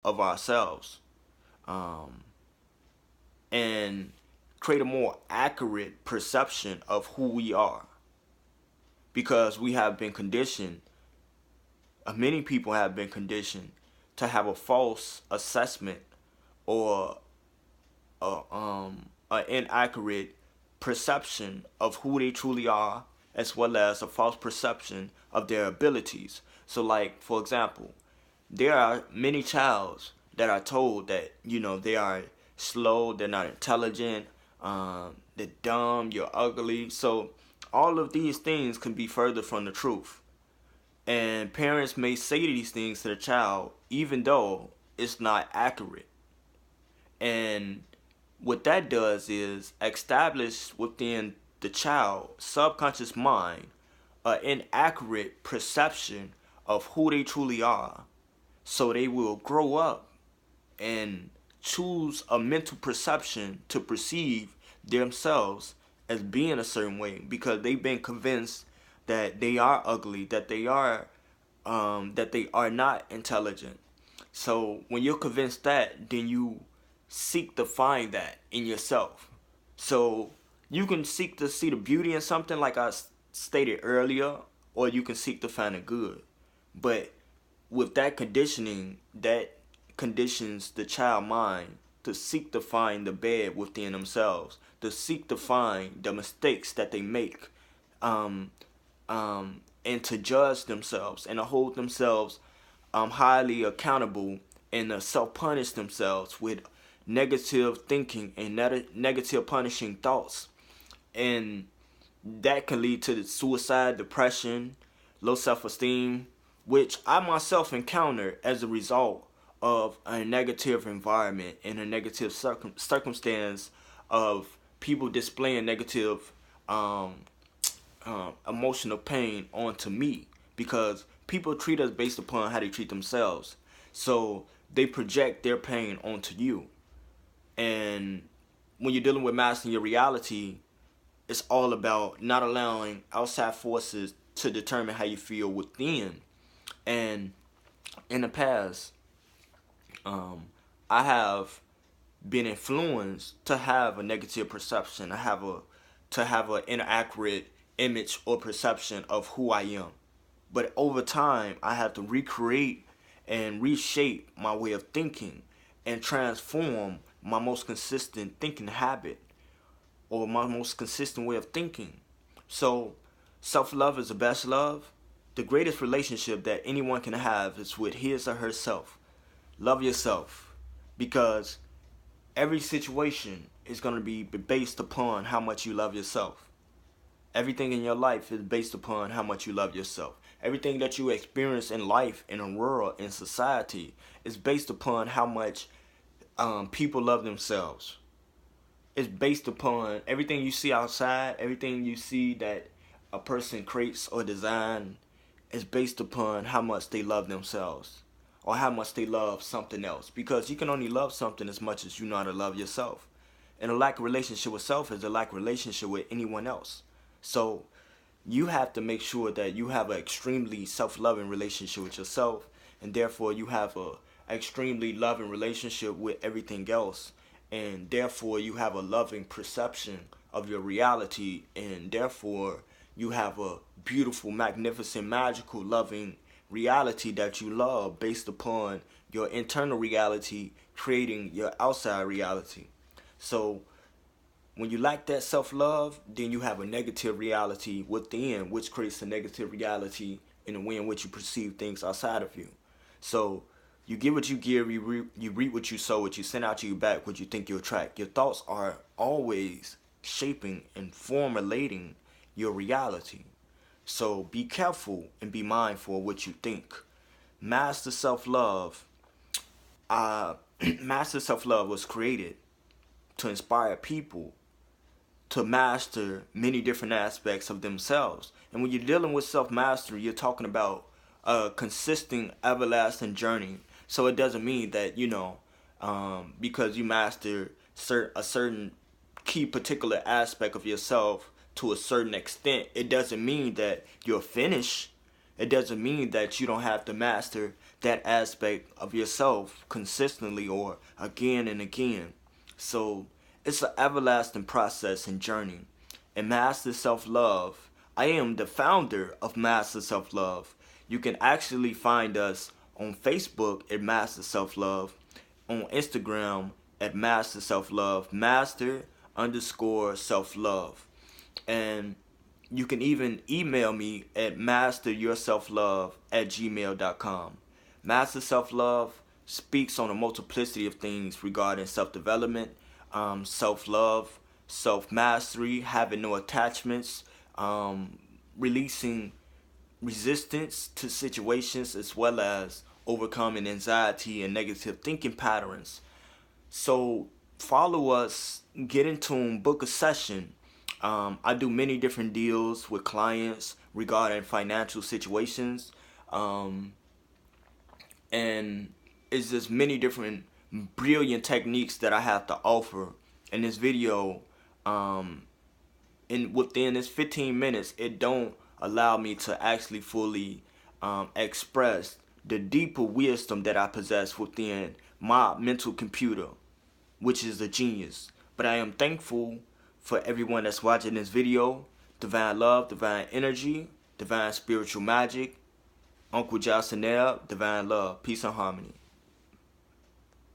of ourselves, um, and create a more accurate perception of who we are, because we have been conditioned, many people have been conditioned to have a false assessment or an inaccurate perception of who they truly are, as well as a false perception of their abilities. So, like for example, there are many childs that are told that they are slow, they're not intelligent, they're dumb, you're ugly. So all of these things can be further from the truth. And parents may say these things to the child even though it's not accurate. And what that does is establish within the child's subconscious mind an inaccurate perception of who they truly are. So they will grow up and choose a mental perception to perceive themselves as being a certain way, because they've been convinced that they are ugly, that they are not intelligent. So when you're convinced that, then you seek to find that in yourself. So you can seek to see the beauty in something, like I stated earlier, or you can seek to find the good. But with that conditioning, that conditions the child mind to seek to find the bad within themselves, to seek to find the mistakes that they make, um, and to judge themselves and to hold themselves highly accountable, and to self-punish themselves with negative thinking and negative punishing thoughts. And that can lead to suicide, depression, low self-esteem, which I myself encountered as a result of a negative environment and a negative circumstance of people displaying negative um, emotional pain onto me, because people treat us based upon how they treat themselves. So they project their pain onto you. And when you're dealing with mastering your reality, it's all about not allowing outside forces to determine how you feel within. And in the past, um, I have been influenced to have a negative perception. To have an inaccurate image or perception of who I am. But over time, I have to recreate and reshape my way of thinking and transform my most consistent thinking habit, or my most consistent way of thinking. So, self love is the best love. The greatest relationship that anyone can have is with his or herself. Love yourself, because every situation is going to be based upon how much you love yourself. Everything in your life is based upon how much you love yourself. Everything that you experience in life, in a world, in society, is based upon how much people love themselves. It's based upon everything you see outside, everything you see that a person creates or design is based upon how much they love themselves, or how much they love something else. Because you can only love something as much as you know how to love yourself. And a lack of relationship with self is a lack of relationship with anyone else. So you have to make sure that you have an extremely self-loving relationship with yourself, and therefore you have a extremely loving relationship with everything else, and therefore you have a loving perception of your reality, and therefore you have a beautiful, magnificent, magical, loving reality that you love, based upon your internal reality creating your outside reality. So when you lack that self love, then you have a negative reality within, which creates a negative reality in the way in which you perceive things outside of you. So you get what you give, you reap what you sow, what you send out to you back, what you think you attract. Your thoughts are always shaping and formulating your reality. So be careful and be mindful of what you think. Master self love. Uh, Master self love was created to inspire people to master many different aspects of themselves. And when you're dealing with self mastery, you're talking about a consistent, everlasting journey. So it doesn't mean that, because you master a certain key particular aspect of yourself to a certain extent, it doesn't mean that you're finished. It doesn't mean that you don't have to master that aspect of yourself consistently or again and again. So it's an everlasting process and journey. And Master Self Love, I am the founder of Master Self Love. You can actually find us on Facebook at Master Self Love, on Instagram at Master Self Love, Master underscore Self Love. And you can even email me at masteryourselflove@gmail.com. Master Self Love speaks on a multiplicity of things regarding self development, self love, self mastery, having no attachments, releasing resistance to situations, as well as overcoming anxiety and negative thinking patterns. So follow us, get in tune, book a session. I do many different deals with clients regarding financial situations. Um, and it's just many different brilliant techniques that I have to offer in this video. And within this 15 minutes, it don't allow me to actually fully express the deeper wisdom that I possess within my mental computer, which is a genius. But I am thankful for everyone that's watching this video. Divine love, divine energy, divine spiritual magic. Uncle Jocelyn, divine love, peace and harmony.